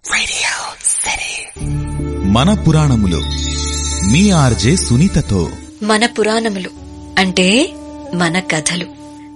Radio City. మన పురాణములు మీ RJ సునీతతో. మన పురాణములు అంటే మన కథలు.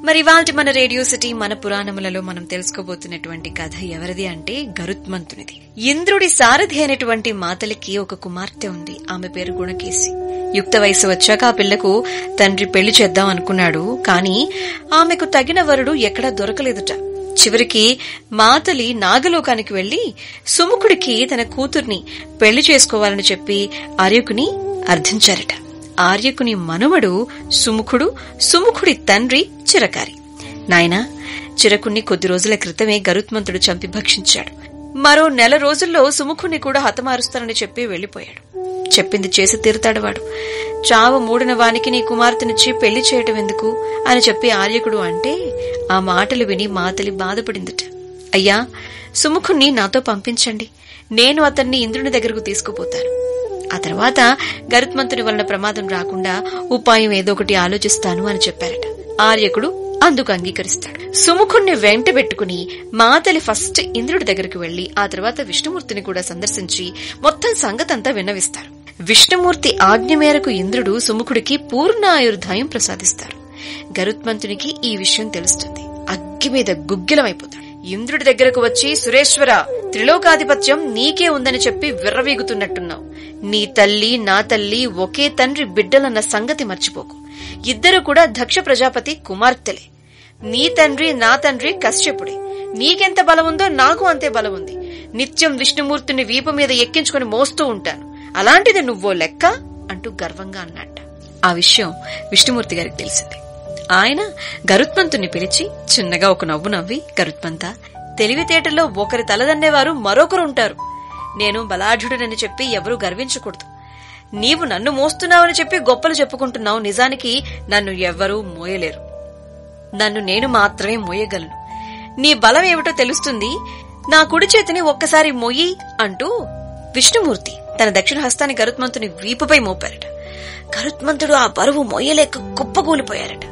మరి ఇవాల్టి మన రేడియో సిటీ మన పురాణములలో మనం తెలుసుకోబోతున్నటువంటి కథ ఎవరిది అంటే గరుత్మంతునిది. ఇంద్రుడి సారథి అయినటువంటి మాతలికి ఒక కుమార్తె ఉంది. ఆమె పేరు గుణకేసి. యుక్త వయసు వచ్చాక ఆ పిల్లకు తండ్రి పెళ్లి చేద్దాం అనుకున్నాడు. కాని ఆమెకు తగిన వరుడు ఎక్కడా దొరకలేదుట. చివరికి మాతలి నాగలోకానికి వెళ్లి సుముఖుడికి తన కూతుర్ని పెళ్లి చేసుకోవాలని చెప్పి ఆర్యకుని అర్థించారట. ఆర్యకుని మనుమడు సుముఖుడు, సుముఖుడి తండ్రి చిరకారి. నాయనా, చిరకుణ్ణి కొద్ది రోజుల క్రితమే గరుత్మంతుడు చంపి భక్షించాడు. మరో నెల రోజుల్లో సుముఖుణ్ణి కూడా హతమారుస్తానని చెప్పి వెళ్లిపోయాడు. చెప్పింది చేసి తీరుతాడు వాడు. చావు మూడిన వానికి నీ కుమార్తెనిచ్చి పెళ్లి చేయటం ఎందుకు అని చెప్పి ఆర్యకుడు అంటే ఆ మాటలు విని మాతలి బాధపడిందిట. అయ్యా, సుముఖుణ్ణి నాతో పంపించండి, నేను అతన్ని ఇంద్రుని దగ్గరకు తీసుకుపోతాను. ఆ తర్వాత గరుత్మంతుని వలన ప్రమాదం రాకుండా ఉపాయం ఏదో ఒకటి ఆలోచిస్తాను అని చెప్పారట. ఆర్యకుడు అందుకు అంగీకరిస్తాడు. సుముఖుణ్ణి వెంట పెట్టుకుని మాతలి ఫస్ట్ ఇంద్రుడి దగ్గరకు వెళ్లి ఆ తర్వాత విష్ణుమూర్తిని కూడా సందర్శించి మొత్తం సంగతంతా విన్నవిస్తారు. విష్ణుమూర్తి ఆజ్ఞ మేరకు ఇంద్రుడు సుముఖుడికి పూర్ణ ఆయుర్దాయం ప్రసాదిస్తారు. గరుత్మంతునికి ఈ విషయం తెలుస్తుంది. అగ్గి మీద గుగ్గిలమైపోతాడు. ఇంద్రుడి దగ్గరకు వచ్చి, సురేశ్వర, త్రిలోకాధిపత్యం నీకే ఉందని చెప్పి విర్రవీగుతున్నట్టున్నావు. నీ తల్లి నా తల్లి ఒకే తండ్రి బిడ్డలన్న సంగతి మర్చిపోకు. ఇద్దరు కూడా దక్ష ప్రజాపతి కుమార్తెలే. నీ తండ్రి నా తండ్రి కశ్యపుడే. నీకెంత బలముందో నాకు అంతే బలముంది. నిత్యం విష్ణుమూర్తిని వీపు మీద ఎక్కించుకుని మోస్తూ ఉంటాను. అలాంటిది నువ్వో లెక్క అంటూ గర్వంగా అన్నట్ట. ఆ విషయం విష్ణుమూర్తి గారికి తెలిసింది. ఆయన గరుత్మంతుని పిలిచి చిన్నగా ఒక నవ్వు నవ్వి, గరుత్మంత, తెలివితేటల్లో ఒకరి తలదన్నేవారు మరొకరు ఉంటారు. నేను బలాఢ్యుడనని చెప్పి ఎవరూ గర్వించకూడదు. నీవు నన్ను మోస్తున్నావని చెప్పి గొప్పలు చెప్పుకుంటున్నావు. నిజానికి నన్ను ఎవ్వరూ మోయలేరు. నన్ను నేను మాత్రమే మోయగలను. నీ బలం ఏమిటో తెలుస్తుంది. నా కుడి చేతిని ఒక్కసారి మొయ్యి అంటూ విష్ణుమూర్తి తన దక్షిణ హస్తాన్ని గరుత్మంతుని వీపుపై మోపారట. గరుత్మంతుడు ఆ బరువు మొయ్యలేక కుప్పకూలిపోయారట.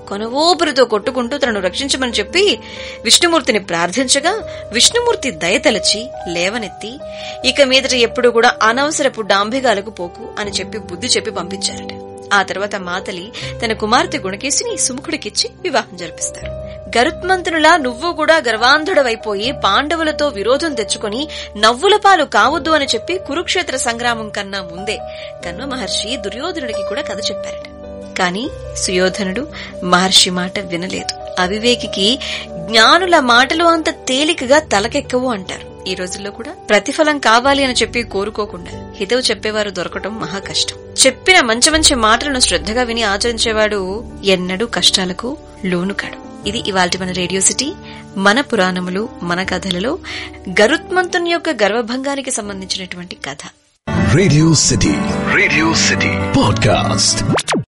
కొన ఊపిరితో కొట్టుకుంటూ తనను రక్షించమని చెప్పి విష్ణుమూర్తిని ప్రార్థించగా విష్ణుమూర్తి దయతలచి లేవనెత్తి, ఇక మీదట ఎప్పుడు కూడా అనవసరపు డాంభిగాలకు పోకు అని చెప్పి బుద్ధి చెప్పి పంపించారట. ఆ తర్వాత మాతలి తన కుమార్తె గుణకేసిని సుముఖుడికిచ్చి వివాహం జరిపిస్తారు. గరుత్మంతునిలా నువ్వు కూడా గర్వాంధుడవైపోయి పాండవులతో విరోధం తెచ్చుకుని నవ్వుల పాలు కావద్దు అని చెప్పి కురుక్షేత్ర సంగ్రామం కన్నా ముందే కన్వ మహర్షి దుర్యోధనుడికి కూడా కథ చెప్పారట. కాని సుయోధనుడు మహర్షి మాట వినలేదు. అవివేకికి జ్ఞానుల మాటలు అంత తేలికగా తలకెక్కవు అంటారు. ఈ రోజుల్లో కూడా ప్రతిఫలం కావాలి అని చెప్పి కోరుకోకుండా హితవు చెప్పేవారు దొరకటం మహా కష్టం. చెప్పిన మంచి మంచి మాటలను శ్రద్ధగా విని ఆచరించేవాడు ఎన్నడూ కష్టాలకు లోను కాడు. ఇది ఇవాల్టి మన రేడియో సిటీ మన పురాణములు మన కథలలో గరుత్మంతుని యొక్క గర్వభంగానికి సంబంధించినటువంటి కథ. Radio city podcast.